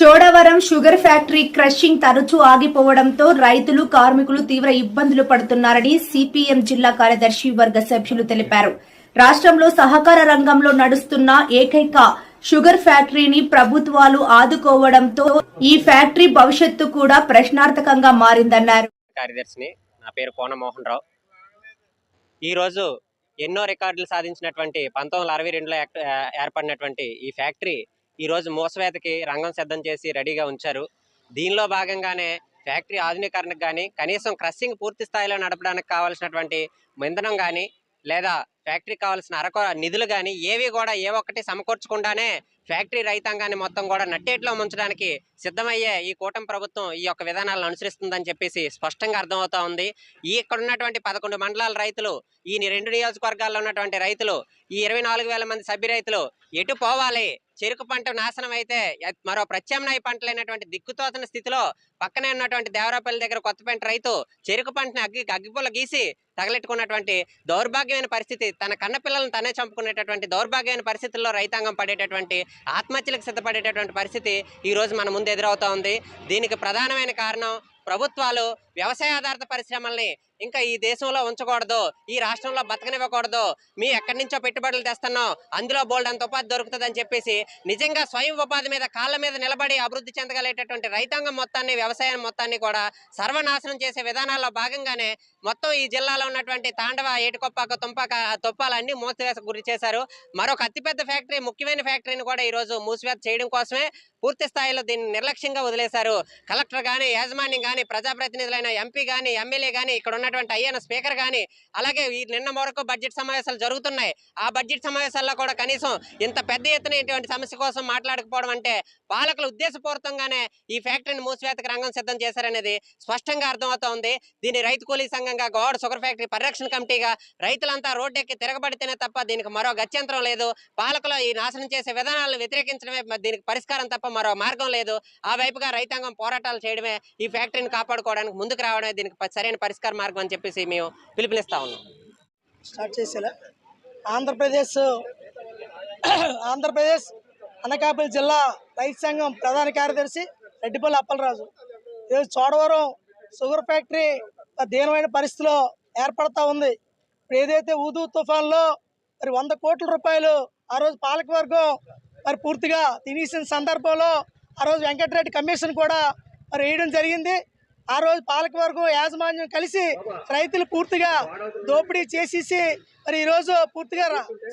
Chodavaram sugar factory crushing తరచూ ఆగిపోవడంతో రైతులు కార్మికులు తీవ్ర ఇబ్బందులు పడుతున్నారని సిపిఎం జిల్లా కార్యదర్శి వర్గ సభ్యులు తెలిపారు. రాష్ట్రంలో సహకార రంగంలో నడుస్తున్న ఏకైక షుగర్ ఫ్యాక్టరీని ప్రభుత్వాలు ఆదుకోవడంతో ఈ ఫ్యాక్టరీ భవిష్యత్తు కూడా ప్రశ్నార్థకంగా మారిందన్నారు. కార్యదర్శిని నా పేరు కోన మోహన్ రావు. ఈరోజు ఎన్నో రికార్డులు సాధించినటువంటి 1962లో ఏర్పడినటువంటి ఈ ఫ్యాక్టరీ ఈరోజు మూసవేతకి రంగం సిద్ధం చేసి రెడీగా ఉంచారు. దీనిలో భాగంగానే ఫ్యాక్టరీ ఆధునీకరణకు కానీ కనీసం క్రషింగ్ పూర్తి స్థాయిలో నడపడానికి కావాల్సినటువంటి ఇంధనం కానీ లేదా ఫ్యాక్టరీ కావాల్సిన నిధులు కానీ ఏవి కూడా ఏ ఒక్కటి సమకూర్చకుండానే ఫ్యాక్టరీ రైతాంగాన్ని మొత్తం కూడా నట్టేట్లో ముంచడానికి సిద్ధమయ్యే ఈ కూటమి ప్రభుత్వం ఈ యొక్క విధానాలను అనుసరిస్తుందని చెప్పేసి స్పష్టంగా అర్థమవుతా ఉంది. ఇక్కడ ఉన్నటువంటి 11 మండలాల రైతులు, ఈ 2 నియోజకవర్గాల్లో ఉన్నటువంటి రైతులు, ఈ 24,000 మంది సభ్య రైతులు ఎటు పోవాలి? చెరుకు పంట నాశనం అయితే మరో ప్రత్యామ్నాయ పంటలైనటువంటి దిక్కుతోచని స్థితిలో పక్కనే ఉన్నటువంటి దేవరాపల్లి దగ్గర కొత్తపేట రైతు చెరుకు పంటని అగ్గిపుల్ల గీసి తగలెట్టుకున్నటువంటి దౌర్భాగ్యమైన పరిస్థితి, తన కన్న పిల్లలను తనే చంపుకునేటటువంటి దౌర్భాగ్యమైన పరిస్థితుల్లో రైతాంగం పడేటటువంటి ఆత్మహత్యలకు సిద్ధపడేటటువంటి పరిస్థితి ఈ రోజు మన ముందు ఎదురవుతా ఉంది. దీనికి ప్రధానమైన కారణం ప్రభుత్వాలు వ్యవసాయ ఆధారిత పరిశ్రమల్ని ఇంకా ఈ దేశంలో ఉంచకూడదు, ఈ రాష్ట్రంలో బతకనివ్వకూడదు, మీ ఎక్కడి నుంచో పెట్టుబడులు తెస్తున్నాం, అందులో బోల్డ్ అంత ఉపాధి దొరుకుతుందని చెప్పేసి నిజంగా స్వయం ఉపాధి మీద కాళ్ళ మీద నిలబడి అభివృద్ధి చెందగలిగేటటువంటి రైతాంగం మొత్తాన్ని, వ్యవసాయం మొత్తాన్ని కూడా సర్వనాశనం చేసే విధానాల్లో భాగంగానే మొత్తం ఈ జిల్లాలో ఉన్నటువంటి తాండవ, ఏటికొప్పాక, తొప్పాలన్నీ మూసివేతకు గురి చేశారు. మరొక అతిపెద్ద ఫ్యాక్టరీ, ముఖ్యమైన ఫ్యాక్టరీని కూడా ఈరోజు మూసివేత చేయడం కోసమే పూర్తి స్థాయిలో దీన్ని నిర్లక్ష్యంగా వదిలేశారు. కలెక్టర్ కానీ, యాజమాన్యం కానీ, ప్రజాప్రతినిధులైన ఎంపీ కానీ, ఎమ్మెల్యే కానీ, ఇక్కడ ఉన్నటువంటి అయ్యన స్పీకర్ కానీ, అలాగే ఈ నిన్న వరకు బడ్జెట్ సమావేశాలు జరుగుతున్నాయి. ఆ బడ్జెట్ సమావేశాల్లో కూడా కనీసం ఇంత పెద్ద ఎత్తున ఇటువంటి సమస్య కోసం మాట్లాడకపోవడం అంటే పాలకులు ఉద్దేశపూర్వకంగానే ఈ ఫ్యాక్టరీని మూసివేతకు రంగం సిద్ధం చేశారనేది స్పష్టంగా అర్థమవుతా ఉంది. దీన్ని రైతు కూలీ సంఘంగా, గోవాడ షుగర్ ఫ్యాక్టరీ పరిరక్షణ కమిటీగా రైతులంతా రోడ్డెక్కి తిరగబడితేనే తప్ప దీనికి మరో గత్యంతరం లేదు. పాలకులు ఈ నాశనం చేసే విధానాలను వ్యతిరేకించడమే దీనికి పరిష్కారం తప్ప మరో మార్గం లేదు. ఆ వైపుగా రైతాంగం పోరాటాలు చేయడమే, ఈ ఫ్యాక్టరీని కాపాడుకోవడానికి ముందుకు రావడమే దీనికి సరైన పరిష్కార మార్గం అని చెప్పేసి మేము పిలుపునిస్తా ఉన్నాం. స్టార్ట్ చేసేలా ఆంధ్రప్రదేశ్ అనకాపల్లి జిల్లా రైతు సంఘం ప్రధాన కార్యదర్శి రెడ్డిపల్లి అప్పలరాజు. ఈరోజు చోడవరం షుగర్ ఫ్యాక్టరీ దీనమైన పరిస్థితిలో ఏర్పడతా ఉంది. ఇప్పుడు ఏదైతే ఊదు తుఫాన్లో మరి 100 కోట్ల రూపాయలు ఆ రోజు పాలకవర్గం మరి పూర్తిగా తినేసిన సందర్భంలో ఆ రోజు వెంకటరెడ్డి కమిషన్ కూడా మరి వేయడం జరిగింది. ఆ రోజు పాలకవర్గం, యాజమాన్యం కలిసి రైతులు పూర్తిగా దోపిడీ చేసేసి మరి ఈరోజు పూర్తిగా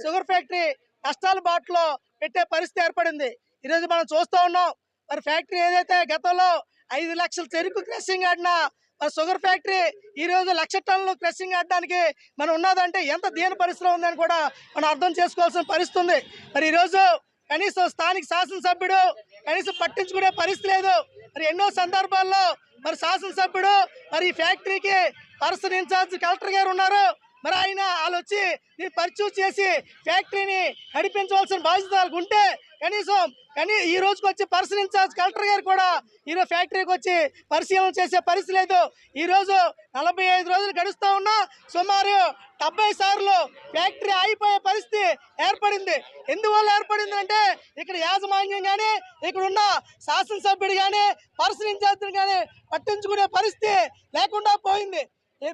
షుగర్ ఫ్యాక్టరీ నష్టాల బాటలో పెట్టే పరిస్థితి ఏర్పడింది. ఈరోజు మనం చూస్తూ ఉన్నాం. మరి ఫ్యాక్టరీ ఏదైతే గతంలో 5 లక్షల చెరుకు క్రషింగ్ ఆడిన మరి షుగర్ ఫ్యాక్టరీ ఈరోజు 1,00,000 టన్నులు క్రషింగ్ ఆడడానికి మనం ఉన్నదంటే ఎంత దీన పరిస్థితిలో ఉందని కూడా మనం అర్థం చేసుకోవాల్సిన పరిస్థితి ఉంది. మరి ఈరోజు కనీసం స్థానిక శాసనసభ్యుడు కనీసం పట్టించుకునే పరిస్థితి లేదు. మరి ఎన్నో సందర్భాల్లో మరి శాసనసభ్యుడు మరి ఈ ఫ్యాక్టరీకి పర్సన్ ఇన్ఛార్జ్ కలెక్టర్ గారు ఉన్నారు. మరి వాళ్ళు వచ్చి దీన్ని పరిచయం చేసి ఫ్యాక్టరీని నడిపించవలసిన బాధ్యత ఉంటే కానీ ఈ రోజుకి వచ్చి పర్సన్ ఇన్ఛార్జ్ కలెక్టర్ గారు కూడా ఈరోజు ఫ్యాక్టరీకి వచ్చి పరిశీలన చేసే పరిస్థితి లేదు. ఈరోజు 45 రోజులు గడుస్తూ ఉన్నా సుమారు 70 సార్లు ఫ్యాక్టరీ ఆగిపోయే పరిస్థితి ఏర్పడింది. ఎందువల్ల ఏర్పడింది అంటే ఇక్కడ యాజమాన్యం కానీ, ఇక్కడ ఉన్న శాసనసభ్యుడు కానీ, పర్సన్ ఇన్ఛార్జ్ కానీ పట్టించుకునే పరిస్థితి లేకుండా పోయింది.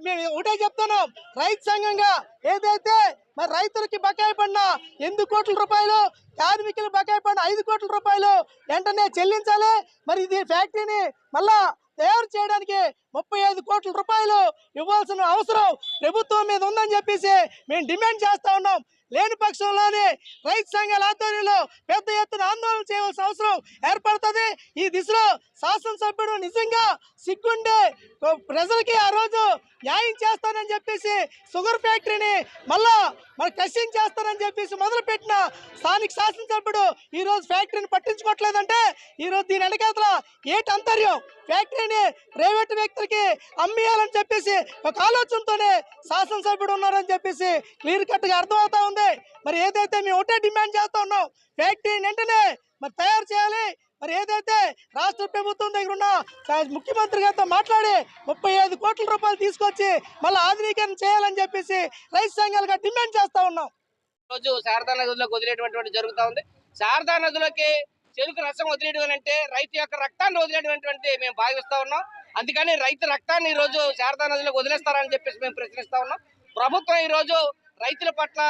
మేము ఒకటే చెప్తున్నాం, రైతు సంఘంగా ఏదైతే మరి రైతులకి బకాయి పడిన 8 కోట్ల రూపాయలు, కార్మికులు బకాయి పడిన 5 కోట్ల రూపాయలు వెంటనే చెల్లించాలి. మరి ఇది ఫ్యాక్టరీని మళ్ళా తయారు చేయడానికి 35 కోట్ల రూపాయలు ఇవ్వాల్సిన అవసరం ప్రభుత్వం మీద ఉందని చెప్పేసి మేము డిమాండ్ చేస్తా ఉన్నాం. లేని పక్షంలోనే రైతు సంఘాల ఆధ్వర్యంలో పెద్ద ఎత్తున ఆందోళన చేయవలసిన అవసరం ఏర్పడుతుంది. ఈ దిశలో శాసనసభ్యుడు నిజంగా సిగ్గుండే ప్రజలకి ఆ రోజు న్యాయం చేస్తానని చెప్పేసి షుగర్ ఫ్యాక్టరీని మళ్ళా మరి క్రషింగ్ చేస్తానని చెప్పేసి మొదలుపెట్టిన స్థానిక శాసనసభ్యుడు ఈరోజు ఫ్యాక్టరీని పట్టించుకోవట్లేదంటే ఈరోజు దీని వెనకాతల ఏటి అంతర్యం? ఫ్యాక్టరీని ప్రైవేట్ వ్యక్తులకి అమ్మేయాలని చెప్పేసి ఒక ఆలోచనతోనే శాసనసభ్యుడు ఉన్నారని చెప్పేసి క్లియర్ కట్గా అర్థమవుతా ఉంది. మరి ఏదైతే మేము ఒకటే డిమాండ్ చేస్తా ఉన్నాం, ఫ్యాక్టరీని వెంటనే మరి తయారు చేయాలి. మరి ఏదైతే రాష్ట్ర ప్రభుత్వం దగ్గర ఉన్న ముఖ్యమంత్రి గారితో మాట్లాడి 35 కోట్ల రూపాయలు తీసుకొచ్చి మళ్ళీ ఆధునీకరణ చేయాలని చెప్పేసి రైతు సంఘాలుగా డిమాండ్ చేస్తా ఉన్నాం. రోజు శారదా నదిలోకి వదిలేటువంటి జరుగుతూ ఉంది. శారదా నదిలోకి చెరుకు రసం వదిలేయడం అంటే రైతు యొక్క రక్తాన్ని వదిలేటువంటి మేము భావిస్తా ఉన్నాం. అందుకని రైతు రక్తాన్ని ఈ రోజు శారదా నదిలోకి వదిలేస్తారని చెప్పేసి మేము ప్రశ్నిస్తా ఉన్నాం. ప్రభుత్వం ఈ రోజు రైతుల పట్ల,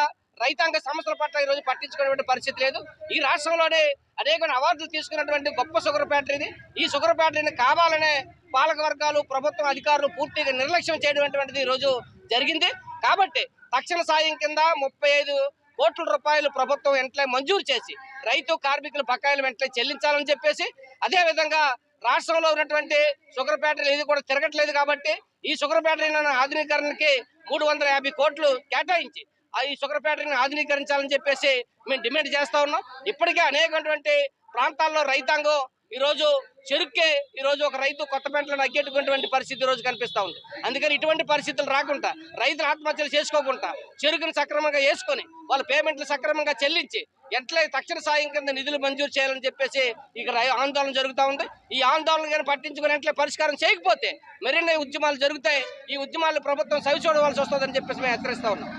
రైతాంగ సమస్యల పట్ల ఈ రోజు పట్టించుకునేటువంటి పరిస్థితి లేదు. ఈ రాష్ట్రంలోనే అనేక అవార్డులు తీసుకున్నటువంటి గొప్ప షుగర్ ఫ్యాక్టరీ. ఈ షుగర్ ఫ్యాక్టరీని కావాలనే పాలక వర్గాలు, ప్రభుత్వం అధికారులు పూర్తిగా నిర్లక్ష్యం చేయడం ఈ రోజు జరిగింది. కాబట్టి తక్షణ సాయం కింద 35 కోట్ల రూపాయలు ప్రభుత్వం వెంటనే మంజూరు చేసి రైతు కార్మికుల బకాయిలు వెంటనే చెల్లించాలని చెప్పేసి, అదే విధంగా రాష్ట్రంలో ఉన్నటువంటి షుగర్ ఫ్యాక్టరీలు ఇది కూడా తిరగట్లేదు కాబట్టి ఈ షుగర్ ఫ్యాక్టరీ ఆధునీకరణకి 350 కోట్లు కేటాయించి ఈ షుగర్ ఫ్యాక్టరీని ఆధునీకరించాలని చెప్పేసి మేము డిమాండ్ చేస్తా ఉన్నాం. ఇప్పటికే అనేకటువంటి ప్రాంతాల్లో రైతాంగం ఈ రోజు చెరుక్కే ఈ రోజు ఒక రైతు కొత్తపేటలో అగ్గెట్టుకున్నటువంటి పరిస్థితి ఈ రోజు కనిపిస్తా ఉంది. అందుకని ఇటువంటి పరిస్థితులు రాకుండా, రైతులు ఆత్మహత్యలు చేసుకోకుండా చెరుకుని సక్రమంగా వేసుకొని వాళ్ళ పేమెంట్లు సక్రమంగా చెల్లించి ఎట్లా తక్షణ సాయం కింద నిధులు మంజూరు చేయాలని చెప్పేసి ఇక్కడ ఆందోళన జరుగుతూ ఉంది. ఈ ఆందోళన కానీ పట్టించుకుని ఎట్లా పరిష్కారం చేయకపోతే మరిన్ని ఉద్యమాలు జరుగుతాయి. ఈ ఉద్యమాలు ప్రభుత్వం సవి చూడవలసి వస్తుందని చెప్పేసి మేము హెచ్చరిస్తా ఉన్నాం.